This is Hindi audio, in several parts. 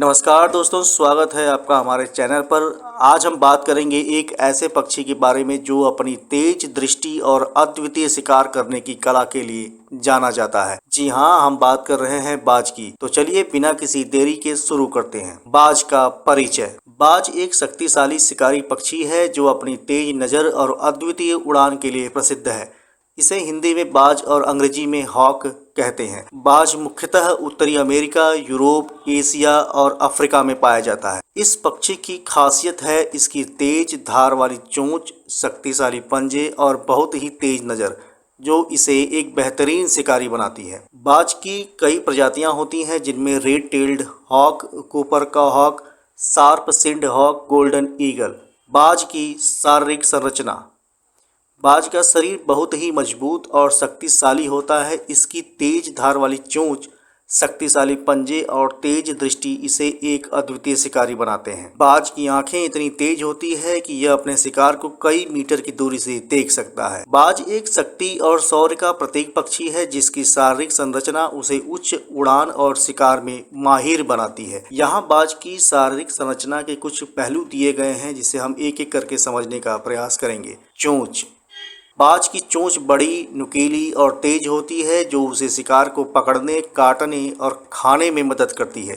नमस्कार दोस्तों, स्वागत है आपका हमारे चैनल पर। आज हम बात करेंगे एक ऐसे पक्षी के बारे में जो अपनी तेज दृष्टि और अद्वितीय शिकार करने की कला के लिए जाना जाता है। जी हाँ, हम बात कर रहे हैं बाज की। तो चलिए बिना किसी देरी के शुरू करते हैं। बाज का परिचय। बाज एक शक्तिशाली शिकारी पक्षी है जो अपनी तेज नज़र और अद्वितीय उड़ान के लिए प्रसिद्ध है। इसे हिंदी में बाज और अंग्रेजी में हॉक कहते हैं। बाज मुख्यतः उत्तरी अमेरिका, यूरोप, एशिया और अफ्रीका में पाया जाता है। इस पक्षी की खासियत है इसकी तेज धार वाली चोंच, शक्तिशाली पंजे और बहुत ही तेज नज़र, जो इसे एक बेहतरीन शिकारी बनाती है। बाज की कई प्रजातियां होती हैं जिनमें रेड टेल्ड हॉक, कूपर का hoc, sharp सिंड hoc, golden eagle. बाज की शारीरिक संरचना। बाज का शरीर बहुत ही मजबूत और शक्तिशाली होता है। इसकी तेज धार वाली चोंच, शक्तिशाली पंजे और तेज दृष्टि इसे एक अद्वितीय शिकारी बनाते हैं। बाज की आंखें इतनी तेज होती है कि यह अपने शिकार को कई मीटर की दूरी से देख सकता है। बाज एक शक्ति और शौर्य का प्रतीक पक्षी है जिसकी शारीरिक संरचना उसे उच्च उड़ान और शिकार में माहिर बनाती है। यहाँ बाज की शारीरिक संरचना के कुछ पहलू दिए गए हैं जिसे हम एक एक करके समझने का प्रयास करेंगे। चोंच। बाज की चोंच बड़ी, नुकीली और तेज होती है जो उसे शिकार को पकड़ने, काटने और खाने में मदद करती है।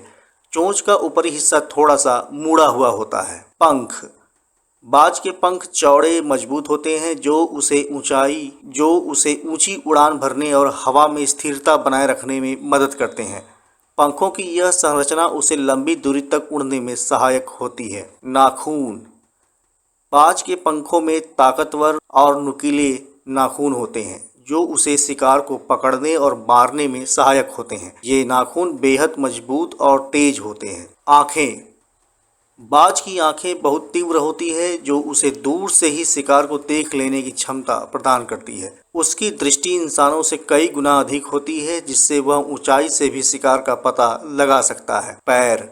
चोंच का ऊपरी हिस्सा थोड़ा सा मुड़ा हुआ होता है। पंख। बाज के पंख चौड़े, मजबूत होते हैं जो उसे ऊंची उड़ान भरने और हवा में स्थिरता बनाए रखने में मदद करते हैं। पंखों की यह संरचना उसे लंबी दूरी तक उड़ने में सहायक होती है। नाखून। बाज के पंखों में ताकतवर और नुकीले नाखून होते हैं जो उसे शिकार को पकड़ने और मारने में सहायक होते हैं। ये नाखून बेहद मजबूत और तेज होते हैं। आँखें। बाज की आँखें बहुत तीव्र होती है जो उसे दूर से ही शिकार को देख लेने की क्षमता प्रदान करती है। उसकी दृष्टि इंसानों से कई गुना अधिक होती है जिससे वह ऊंचाई से भी शिकार का पता लगा सकता है। पैर।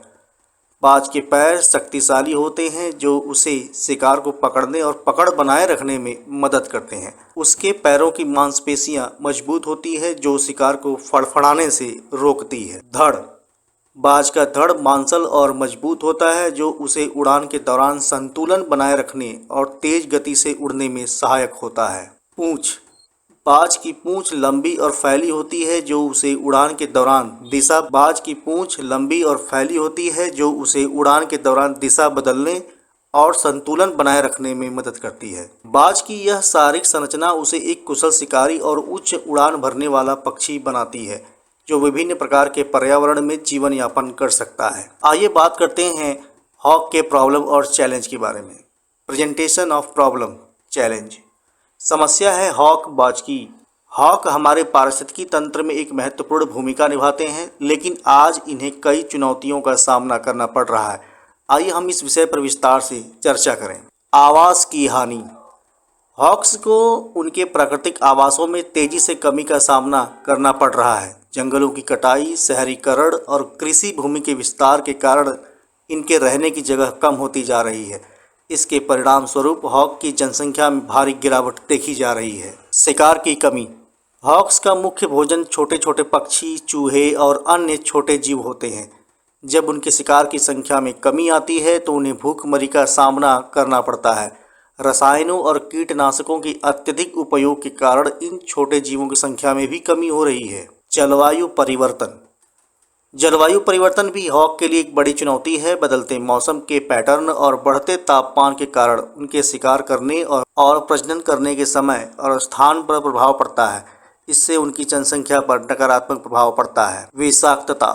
बाज के पैर शक्तिशाली होते हैं जो उसे शिकार को पकड़ने और पकड़ बनाए रखने में मदद करते हैं। उसके पैरों की मांसपेशियां मजबूत होती है जो शिकार को फड़फड़ाने से रोकती है। धड़। बाज का धड़ मांसल और मजबूत होता है जो उसे उड़ान के दौरान संतुलन बनाए रखने और तेज गति से उड़ने में सहायक होता है। पूंछ। बाज की पूंछ लंबी और फैली होती है जो उसे उड़ान के दौरान दिशा बदलने और संतुलन बनाए रखने में मदद करती है। बाज की यह शारीरिक संरचना उसे एक कुशल शिकारी और उच्च उड़ान भरने वाला पक्षी बनाती है जो विभिन्न प्रकार के पर्यावरण में जीवन यापन कर सकता है। आइए बात करते हैं हॉक के प्रॉब्लम और चैलेंज के बारे में। Presentation of problem, challenge. समस्या है हॉक बाज की। हॉक हमारे पारिस्थितिकी तंत्र में एक महत्वपूर्ण भूमिका निभाते हैं, लेकिन आज इन्हें कई चुनौतियों का सामना करना पड़ रहा है। आइए हम इस विषय पर विस्तार से चर्चा करें। आवास की हानि। हॉक्स को उनके प्राकृतिक आवासों में तेजी से कमी का सामना करना पड़ रहा है। जंगलों की कटाई, शहरीकरण और कृषि भूमि के विस्तार के कारण इनके रहने की जगह कम होती जा रही है। इसके परिणाम स्वरूप हॉक की जनसंख्या में भारी गिरावट देखी जा रही है। शिकार की कमी। हॉक्स का मुख्य भोजन छोटे छोटे पक्षी, चूहे और अन्य छोटे जीव होते हैं। जब उनके शिकार की संख्या में कमी आती है तो उन्हें भूखमरी का सामना करना पड़ता है। रसायनों और कीटनाशकों के अत्यधिक उपयोग के कारण इन छोटे जीवों की संख्या में भी कमी हो रही है। जलवायु परिवर्तन। जलवायु परिवर्तन भी हॉक के लिए एक बड़ी चुनौती है। बदलते मौसम के पैटर्न और बढ़ते तापमान के कारण उनके शिकार करने और प्रजनन करने के समय और स्थान पर प्रभाव पड़ता है। इससे उनकी जनसंख्या पर नकारात्मक प्रभाव पड़ता है। विषाक्तता।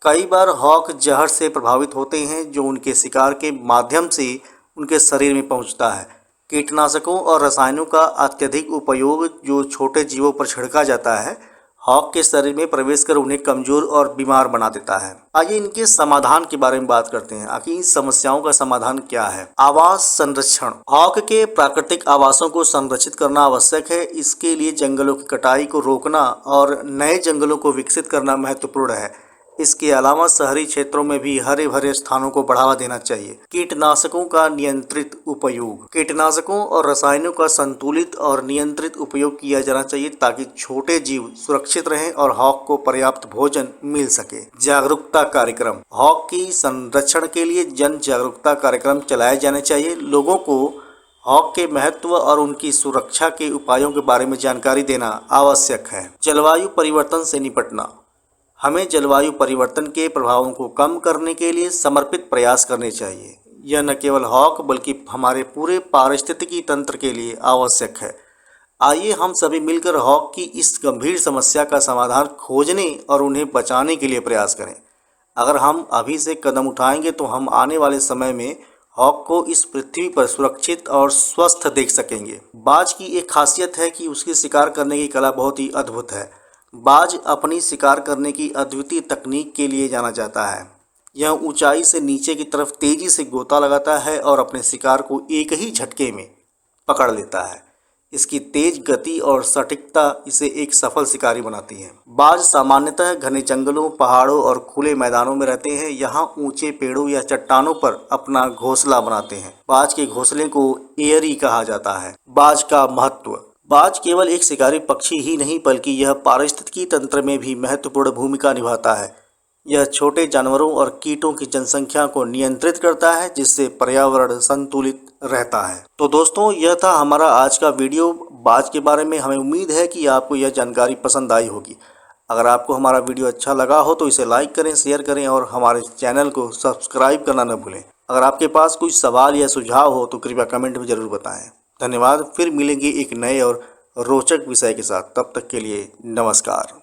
कई बार हॉक जहर से प्रभावित होते हैं जो उनके शिकार के माध्यम से उनके शरीर में पहुंचता है। कीटनाशकों और रसायनों का अत्यधिक उपयोग जो छोटे जीवों पर छिड़का जाता है हॉक के शरीर में प्रवेश कर उन्हें कमजोर और बीमार बना देता है। आइए इनके समाधान के बारे में बात करते हैं। आखिर इन समस्याओं का समाधान क्या है। आवास संरक्षण। हॉक के प्राकृतिक आवासों को संरक्षित करना आवश्यक है। इसके लिए जंगलों की कटाई को रोकना और नए जंगलों को विकसित करना महत्वपूर्ण है। इसके अलावा शहरी क्षेत्रों में भी हरे भरे स्थानों को बढ़ावा देना चाहिए। कीटनाशकों का नियंत्रित उपयोग। कीटनाशकों और रसायनों का संतुलित और नियंत्रित उपयोग किया जाना चाहिए ताकि छोटे जीव सुरक्षित रहें और हॉक को पर्याप्त भोजन मिल सके। जागरूकता कार्यक्रम। हॉक की संरक्षण के लिए जन जागरूकता कार्यक्रम चलाए जाने चाहिए। लोगों को हॉक के महत्व और उनकी सुरक्षा के उपायों के बारे में जानकारी देना आवश्यक है। जलवायु परिवर्तन से निपटना। हमें जलवायु परिवर्तन के प्रभावों को कम करने के लिए समर्पित प्रयास करने चाहिए। यह न केवल हॉक बल्कि हमारे पूरे पारिस्थितिकी तंत्र के लिए आवश्यक है। आइए हम सभी मिलकर हॉक की इस गंभीर समस्या का समाधान खोजने और उन्हें बचाने के लिए प्रयास करें। अगर हम अभी से कदम उठाएंगे तो हम आने वाले समय में हॉक को इस पृथ्वी पर सुरक्षित और स्वस्थ देख सकेंगे। बाज की एक खासियत है कि उसकी शिकार करने की कला बहुत ही अद्भुत है। बाज अपनी शिकार करने की अद्वितीय तकनीक के लिए जाना जाता है। यह ऊंचाई से नीचे की तरफ तेजी से गोता लगाता है और अपने शिकार को एक ही झटके में पकड़ लेता है। इसकी तेज गति और सटीकता इसे एक सफल शिकारी बनाती है। बाज सामान्यतः घने जंगलों, पहाड़ों और खुले मैदानों में रहते हैं। यहाँ ऊंचे पेड़ों या चट्टानों पर अपना घोंसला बनाते हैं। बाज के घोंसले को एयरी कहा जाता है। बाज का महत्व। बाज केवल एक शिकारी पक्षी ही नहीं बल्कि यह पारिस्थितिकी तंत्र में भी महत्वपूर्ण भूमिका निभाता है। यह छोटे जानवरों और कीटों की जनसंख्या को नियंत्रित करता है जिससे पर्यावरण संतुलित रहता है। तो दोस्तों, यह था हमारा आज का वीडियो बाज के बारे में। हमें उम्मीद है कि आपको यह जानकारी पसंद आई होगी। अगर आपको हमारा वीडियो अच्छा लगा हो तो इसे लाइक करें, शेयर करें और हमारे चैनल को सब्सक्राइब करना न भूलें। अगर आपके पास कोई सवाल या सुझाव हो तो कृपया कमेंट में ज़रूर बताएं। धन्यवाद। फिर मिलेंगे एक नए और रोचक विषय के साथ। तब तक के लिए नमस्कार।